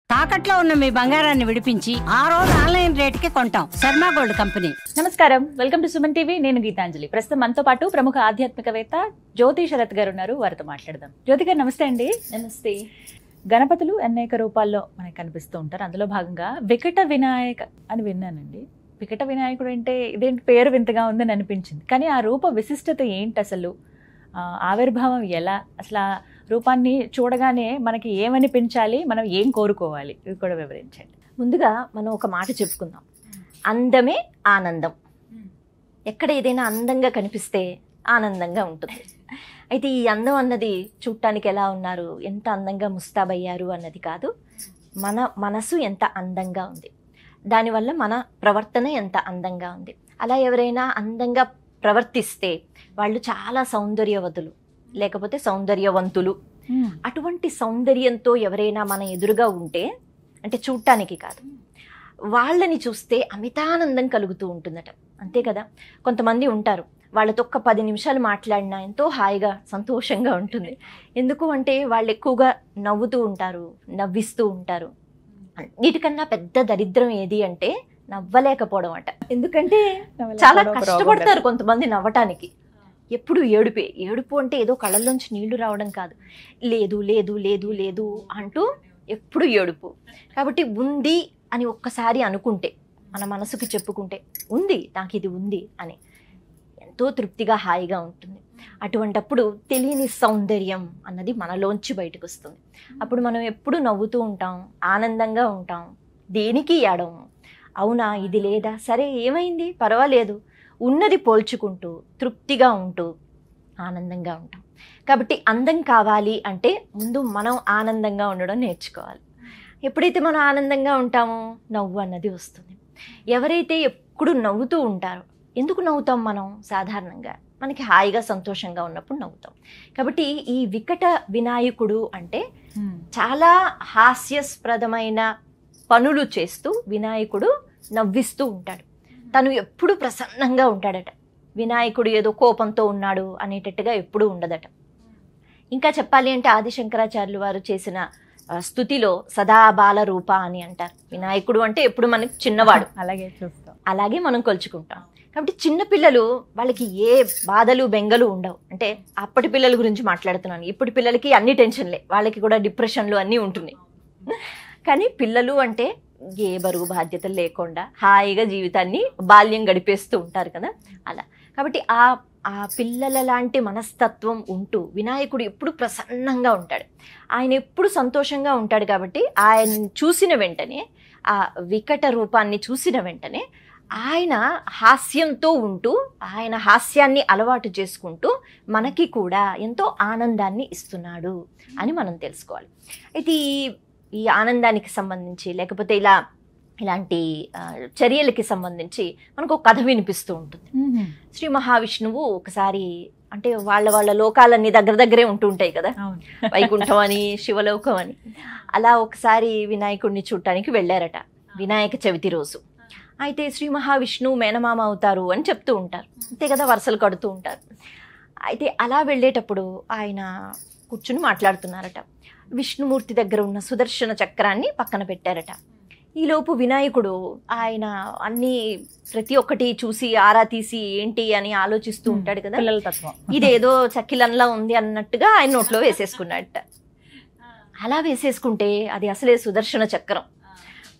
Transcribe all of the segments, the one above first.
తాకట్లో ఉన్న మీ బంగారాన్ని విడిపించి ఆ రోజు ఆన్లైన్ రేటుకి కొంటాం. Sharma gold company. నమస్కారం, వెల్కమ్ టు సుమన్ టీవీ. నేను గీతాంజలి. ప్రస్తుతం మనతో పాటు ప్రముఖ ఆధ్యాత్మికవేత్త జ్యోతి శరత్ గారు ఉన్నారు. వారితో మాట్లాడదాం. జ్యోతి గారు నమస్తే అండి. నమస్తే. గణపతులు అనేక రూపాల్లో మనకి కనిపిస్తూ ఉంటారు. అందులో భాగంగా వికట వినాయక అని విన్నానండి. వికట వినాయకుడు అంటే ఇదేంటి పేరు వింతగా ఉందని అనిపించింది. కానీ ఆ రూప విశిష్టత ఏంటి అసలు? ఆవిర్భావం ఎలా? అసలు ఆ రూపాన్ని చూడగానే మనకి ఏమనిపించాలి, మనం ఏం కోరుకోవాలి, ఇది కూడా వివరించండి. ముందుగా మనం ఒక మాట చెప్పుకుందాం. అందమే ఆనందం. ఎక్కడ ఏదైనా అందంగా కనిపిస్తే ఆనందంగా ఉంటుంది. అయితే ఈ అందం అన్నది చూడటానికి ఎలా ఉన్నారు, ఎంత అందంగా ముస్తాబయ్యారు అన్నది కాదు, మన మనసు ఎంత అందంగా ఉంది, దానివల్ల మన ప్రవర్తన ఎంత అందంగా ఉంది. అలా ఎవరైనా అందంగా ప్రవర్తిస్తే వాళ్ళు చాలా సౌందర్యవతులు, లేకపోతే సౌందర్యవంతులు. అటువంటి సౌందర్యంతో ఎవరైనా మన ఎదురుగా ఉంటే, అంటే చూడటానికి కాదు, వాళ్ళని చూస్తే అమితానందం కలుగుతూ ఉంటుందట. అంతే కదా. కొంతమంది ఉంటారు, వాళ్ళతో ఒక్క 10 నిమిషాలు మాట్లాడినా ఎంతో హాయిగా సంతోషంగా ఉంటుంది. ఎందుకు అంటే వాళ్ళు ఎక్కువగా నవ్వుతూ ఉంటారు, నవ్విస్తూ ఉంటారు. వీటికన్నా పెద్ద దరిద్రం ఏది అంటే నవ్వలేకపోవడం అట. ఎందుకంటే చాలా కష్టపడతారు కొంతమంది నవ్వటానికి. ఎప్పుడు ఏడుపే. ఏడుపు అంటే ఏదో కళ్ళల్లోంచి నీళ్లు రావడం కాదు, లేదు లేదు లేదు లేదు అంటూ ఎప్పుడు ఏడుపు. కాబట్టి ఉంది అని ఒక్కసారి అనుకుంటే, మన మనసుకు చెప్పుకుంటే, ఉంది, నాకు ఇది ఉంది అని ఎంతో తృప్తిగా హాయిగా ఉంటుంది. అటువంటప్పుడు తెలియని సౌందర్యం అన్నది మనలోంచి బయటకు వస్తుంది. అప్పుడు మనం ఎప్పుడు నవ్వుతూ ఉంటాం, ఆనందంగా ఉంటాం, దేనికి ఏడము. అవునా, ఇది లేదా, సరే ఏమైంది, పర్వాలేదు, ఉన్నది పోల్చుకుంటూ తృప్తిగా ఉంటూ ఆనందంగా ఉంటాం. కాబట్టి అందం కావాలి అంటే ముందు మనం ఆనందంగా ఉండడం నేర్చుకోవాలి. ఎప్పుడైతే మనం ఆనందంగా ఉంటామో నవ్వు అన్నది వస్తుంది. ఎవరైతే ఎప్పుడు నవ్వుతూ ఉంటారో, ఎందుకు నవ్వుతాం మనం? సాధారణంగా మనకి హాయిగా సంతోషంగా ఉన్నప్పుడు నవ్వుతాం. కాబట్టి ఈ వికట వినాయకుడు అంటే చాలా హాస్యాస్పదమైన పనులు చేస్తూ వినాయకుడు నవ్విస్తూ ఉంటాడు. తను ఎప్పుడు ప్రసన్నంగా ఉంటాడట. వినాయకుడు ఏదో కోపంతో ఉన్నాడు అనేటట్టుగా ఎప్పుడూ ఉండదట. ఇంకా చెప్పాలి అంటే ఆదిశంకరాచార్యులు వారు చేసిన స్తుతిలో సదా బాల రూప అని అంటారు. వినాయకుడు అంటే ఎప్పుడు మనకి చిన్నవాడు, అలాగే చూస్తాం, అలాగే మనం కొలుచుకుంటాం. కాబట్టి చిన్న పిల్లలు, వాళ్ళకి ఏ బాధలు బెంగలు ఉండవు. అంటే అప్పటి పిల్లల గురించి మాట్లాడుతున్నాను. ఇప్పటి పిల్లలకి అన్ని టెన్షన్లే, వాళ్ళకి కూడా డిప్రెషన్లు అన్నీ ఉంటున్నాయి. కానీ పిల్లలు అంటే ఏ బరువు బాధ్యతలు లేకుండా హాయిగా జీవితాన్ని బాల్యం గడిపేస్తూ ఉంటారు కదా, అలా. కాబట్టి ఆ పిల్లల లాంటి మనస్తత్వం ఉంటూ వినాయకుడు ఎప్పుడు ప్రసన్నంగా ఉంటాడు. ఆయన ఎప్పుడు సంతోషంగా ఉంటాడు. కాబట్టి ఆయన చూసిన వెంటనే, ఆ వికట రూపాన్ని చూసిన వెంటనే ఆయన హాస్యంతో ఉంటూ, ఆయన హాస్యాన్ని అలవాటు చేసుకుంటూ మనకి కూడా ఎంతో ఆనందాన్ని ఇస్తున్నాడు అని మనం తెలుసుకోవాలి. అయితే ఈ ఆనందానికి సంబంధించి, లేకపోతే ఇలాంటి చర్యలకి సంబంధించి మనకు ఒక కథ వినిపిస్తూ ఉంటుంది. శ్రీ మహావిష్ణువు ఒకసారి, అంటే వాళ్ళ లోకాలన్నీ దగ్గరే ఉంటూ ఉంటాయి కదా, వైకుంఠం అని శివలోకం అని. అలా ఒకసారి వినాయకుడిని చూడటానికి వెళ్ళారట, వినాయక చవితి రోజు. అయితే శ్రీ మహావిష్ణువు మేనమామ అవుతారు అని చెప్తూ ఉంటారు, అంతే కదా, వరుసలు కడుతూ ఉంటారు. అయితే అలా వెళ్ళేటప్పుడు ఆయన కూర్చుని మాట్లాడుతున్నారట. విష్ణుమూర్తి దగ్గర ఉన్న సుదర్శన చక్రాన్ని పక్కన పెట్టారట. ఈలోపు వినాయకుడు ఆయన ప్రతి ఒక్కటి చూసి ఆరా తీసి ఏంటి అని ఆలోచిస్తూ ఉంటాడు కదా, పిల్లల తత్వం. ఇదేదో చక్కిలంలా ఉంది అన్నట్టుగా ఆయన నోట్లో వేసేసుకున్నాడట. అలా వేసేసుకుంటే అది అసలే సుదర్శన చక్రం,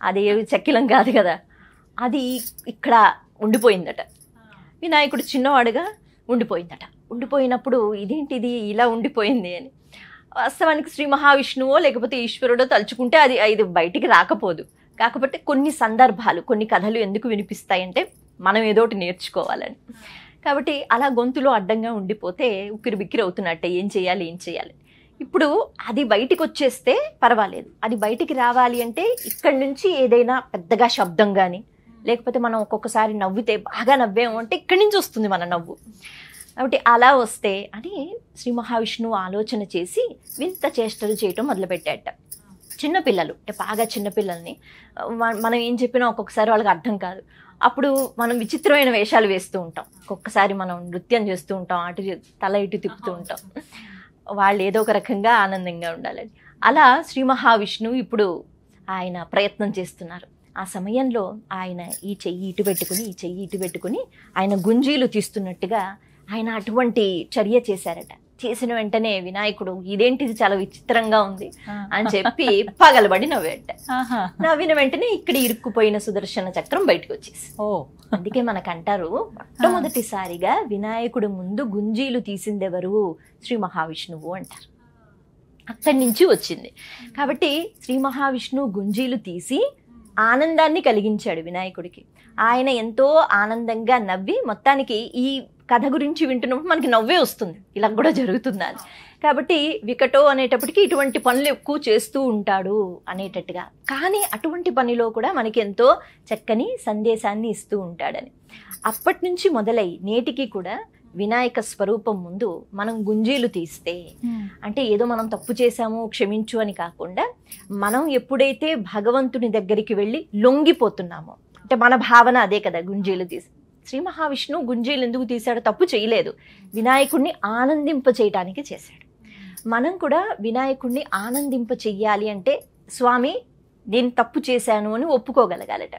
అది చక్కిలం కాదు కదా, అది ఇక్కడ ఉండిపోయిందట. వినాయకుడు చిన్నవాడుగా ఉండిపోయిందట. ఉండిపోయినప్పుడు ఇదేంటిది ఇలా ఉండిపోయింది అని, వాస్తవానికి శ్రీ మహావిష్ణువో లేకపోతే ఈశ్వరుడో తలుచుకుంటే అది బయటికి రాకపోదు. కాకపోతే కొన్ని సందర్భాలు, కొన్ని కథలు ఎందుకు వినిపిస్తాయంటే మనం ఏదోటి నేర్చుకోవాలని. కాబట్టి అలా గొంతులో అడ్డంగా ఉండిపోతే ఉక్కిరి బిక్కిరి అవుతున్నట్టే, ఏం చేయాలి. ఇప్పుడు అది బయటికి వచ్చేస్తే పర్వాలేదు, అది బయటికి రావాలి అంటే ఇక్కడి నుంచి ఏదైనా పెద్దగా శబ్దం కానీ, లేకపోతే మనం ఒక్కొక్కసారి నవ్వితే బాగా నవ్వాము అంటే ఇక్కడి నుంచి వస్తుంది మన నవ్వు. కాబట్టి అలా వస్తే అని శ్రీ మహావిష్ణువు ఆలోచన చేసి వింత చేష్టలు చేయటం మొదలుపెట్టాట. చిన్నపిల్లలు అంటే బాగా చిన్నపిల్లల్ని మనం ఏం చెప్పినా ఒక్కొక్కసారి వాళ్ళకి అర్థం కాదు. అప్పుడు మనం విచిత్రమైన వేషాలు వేస్తూ ఉంటాం, ఒక్కొక్కసారి మనం నృత్యం చేస్తూ ఉంటాం, అటు తల ఇటు తిప్పుతూ ఉంటాం. వాళ్ళు ఏదో ఒక రకంగా ఆనందంగా ఉండాలని. అలా శ్రీ మహావిష్ణువు ఇప్పుడు ఆయన ప్రయత్నం చేస్తున్నారు. ఆ సమయంలో ఆయన ఈ చెయ్యి ఇటు పెట్టుకుని ఈ చెయ్యి ఇటు పెట్టుకుని ఆయన గుంజీలు తీస్తున్నట్టుగా ఆయన అటువంటి చర్య చేశారట. చేసిన వెంటనే వినాయకుడు ఇదేంటిది చాలా విచిత్రంగా ఉంది అని చెప్పి పగలబడి నవ్వేట. నవ్విన వెంటనే ఇక్కడ ఇరుక్కుపోయిన సుదర్శన చక్రం బయటకు వచ్చేసి. అందుకే మనకంటారు మొట్టమొదటిసారిగా వినాయకుడు ముందు గుంజీలు తీసిందెవరు? శ్రీ మహావిష్ణువు అంటారు. అక్కడి నుంచి వచ్చింది. కాబట్టి శ్రీ మహావిష్ణువు గుంజీలు తీసి ఆనందాన్ని కలిగించాడు వినాయకుడికి. ఆయన ఎంతో ఆనందంగా నవ్వి, మొత్తానికి ఈ కథ గురించి వింటున్నప్పుడు మనకి నవ్వే వస్తుంది, ఇలా కూడా జరుగుతుందా అని. కాబట్టి వికటో అనేటప్పటికి ఇటువంటి పనులు ఎక్కువ చేస్తూ ఉంటాడు అనేటట్టుగా, కానీ అటువంటి పనిలో కూడా మనకి ఎంతో చక్కని సందేశాన్ని ఇస్తూ ఉంటాడని. అప్పటి నుంచి మొదలై నేటికి కూడా వినాయక స్వరూపం ముందు మనం గుంజీలు తీస్తే, అంటే ఏదో మనం తప్పు చేశాము క్షమించు అని కాకుండా, మనం ఎప్పుడైతే భగవంతుని దగ్గరికి వెళ్ళి లొంగిపోతున్నామో, అంటే మన భావన అదే కదా గుంజీలు తీసి. శ్రీ మహావిష్ణువు గుంజీలు ఎందుకు తీశాడో? తప్పు చేయలేదు, వినాయకుడిని ఆనందింప చేయటానికి చేశాడు. మనం కూడా వినాయకుడిని ఆనందింప చెయ్యాలి అంటే, స్వామి నేను తప్పు చేశాను అని ఒప్పుకోగలగాలట.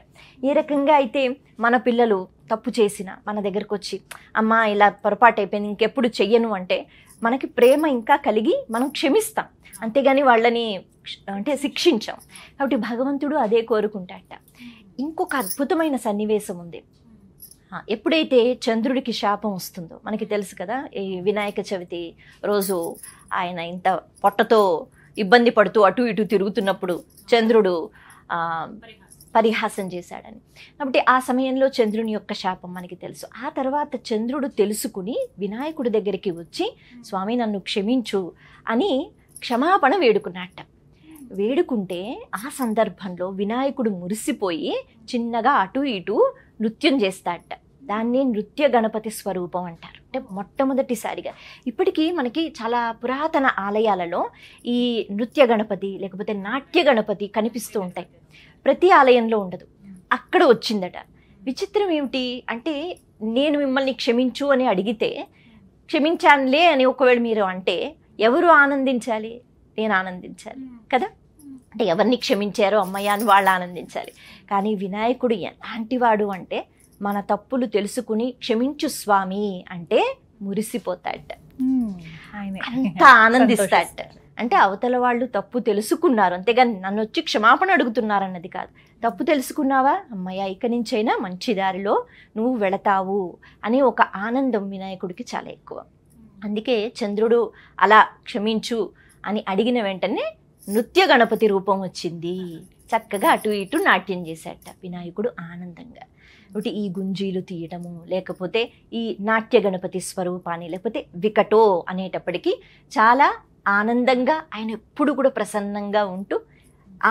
ఏ రకంగా అయితే మన పిల్లలు తప్పు చేసిన మన దగ్గరకు వచ్చి, అమ్మా ఇలా పొరపాటు అయిపోయింది ఇంకెప్పుడు చెయ్యను అంటే, మనకి ప్రేమ ఇంకా కలిగి మనం క్షమిస్తాం, అంతేగాని వాళ్ళని అంటే శిక్షించాం. కాబట్టి భగవంతుడు అదే కోరుకుంటాడట. ఇంకొక అద్భుతమైన సన్నివేశం ఉంది. ఎప్పుడైతే చంద్రుడికి శాపం వస్తుందో మనకి తెలుసు కదా, ఈ వినాయక చవితి రోజు ఆయన ఇంత పొట్టతో ఇబ్బంది పడుతూ అటు ఇటు తిరుగుతున్నప్పుడు చంద్రుడు పరిహాసం చేశాడని. కాబట్టి ఆ సమయంలో చంద్రుని యొక్క శాపం మనకి తెలుసు. ఆ తర్వాత చంద్రుడు తెలుసుకుని వినాయకుడి దగ్గరికి వచ్చి, స్వామి నన్ను క్షమించు అని క్షమాపణ వేడుకున్నట్ట. వేడుకుంటే ఆ సందర్భంలో వినాయకుడు మురిసిపోయి చిన్నగా అటు ఇటు నృత్యం చేస్తాడట. దాన్ని నృత్య గణపతి స్వరూపం అంటారు. అంటే మొట్టమొదటిసారిగా ఇప్పటికీ మనకి చాలా పురాతన ఆలయాలలో ఈ నృత్య గణపతి లేకపోతే నాట్య గణపతి కనిపిస్తూ ఉంటాయి. ప్రతి ఆలయంలో ఉండదు, అక్కడ వచ్చిందట. విచిత్రం ఏమిటి అంటే, నేను మిమ్మల్ని క్షమించు అని అడిగితే క్షమించానులే అని ఒకవేళ మీరు అంటే ఎవరు ఆనందించాలి? నేను ఆనందించాలి కదా. అంటే ఎవరిని క్షమించారో అమ్మయ్య అని వాళ్ళు ఆనందించాలి. కానీ వినాయకుడు ఎలాంటి వాడు అంటే, మన తప్పులు తెలుసుకుని క్షమించు స్వామి అంటే మురిసిపోతాడట, అంత ఆనందిస్తాడట. అంటే అవతల వాళ్ళు తప్పు తెలుసుకున్నారు, అంతేగాని నన్ను వచ్చి క్షమాపణ అడుగుతున్నారు అన్నది కాదు. తప్పు తెలుసుకున్నావా అమ్మయ్య, ఇక నుంచైనా మంచి దారిలో నువ్వు వెళతావు అనే ఒక ఆనందం వినాయకుడికి చాలా ఎక్కువ. అందుకే చంద్రుడు అలా క్షమించు అని అడిగిన వెంటనే నృత్య గణపతి రూపం వచ్చింది. చక్కగా అటు ఇటు నాట్యం చేశాట వినాయకుడు ఆనందంగా. ఒకటి ఈ గుంజీలు తీయటము, లేకపోతే ఈ నాట్య గణపతి స్వరూపాన్ని, లేకపోతే వికటో అనేటప్పటికీ చాలా ఆనందంగా ఆయన ఎప్పుడు కూడా ప్రసన్నంగా ఉంటూ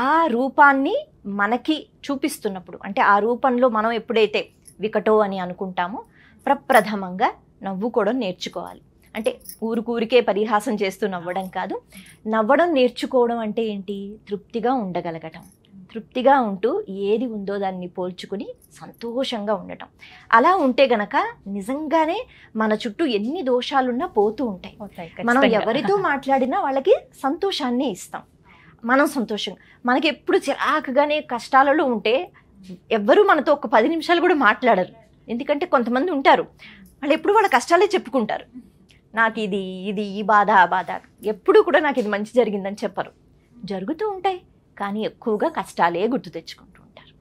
ఆ రూపాన్ని మనకి చూపిస్తున్నప్పుడు, అంటే ఆ రూపంలో మనం ఎప్పుడైతే వికటో అని అనుకుంటామో ప్రప్రథమంగా నవ్వుకోవడం నేర్చుకోవాలి. అంటే ఊరికే పరిహాసం చేస్తూ నవ్వడం కాదు, నవ్వడం నేర్చుకోవడం అంటే ఏంటి? తృప్తిగా ఉండగలగటం, తృప్తిగా ఉంటూ ఏది ఉందో దాన్ని పోల్చుకుని సంతోషంగా ఉండటం. అలా ఉంటే గనక నిజంగానే మన చుట్టూ ఎన్ని దోషాలున్నా పోతూ ఉంటాయి. మనం ఎవరితో మాట్లాడినా వాళ్ళకి సంతోషాన్ని ఇస్తాం, మనం సంతోషంగా. మనకి ఎప్పుడు చిరాకుగానే కష్టాలలో ఉంటే ఎవ్వరూ మనతో ఒక 10 నిమిషాలు కూడా మాట్లాడరు. ఎందుకంటే కొంతమంది ఉంటారు, వాళ్ళు ఎప్పుడు వాళ్ళ కష్టాలే చెప్పుకుంటారు. నాకు ఇది ఈ బాధ ఆ బాధ, ఎప్పుడు కూడా నాకు ఇది మంచి జరిగిందని చెప్పరు. జరుగుతూ ఉంటాయి కానీ ఎక్కువగా కష్టాలే గుర్తు తెచ్చుకుంటూ ఉంటారు.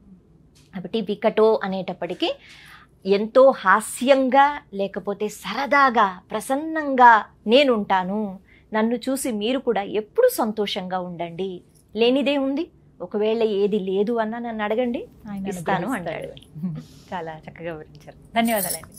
కాబట్టి వికటో అనేటప్పటికీ ఎంతో హాస్యంగా, లేకపోతే సరదాగా, ప్రసన్నంగా నేనుంటాను, నన్ను చూసి మీరు కూడా ఎప్పుడు సంతోషంగా ఉండండి, లేనిదే ఉంది, ఒకవేళ ఏది లేదు అన్నా నన్ను అడగండి, ఇస్తాను అంటాడు. చాలా చక్కగా వివరించారు. ధన్యవాదాలండి.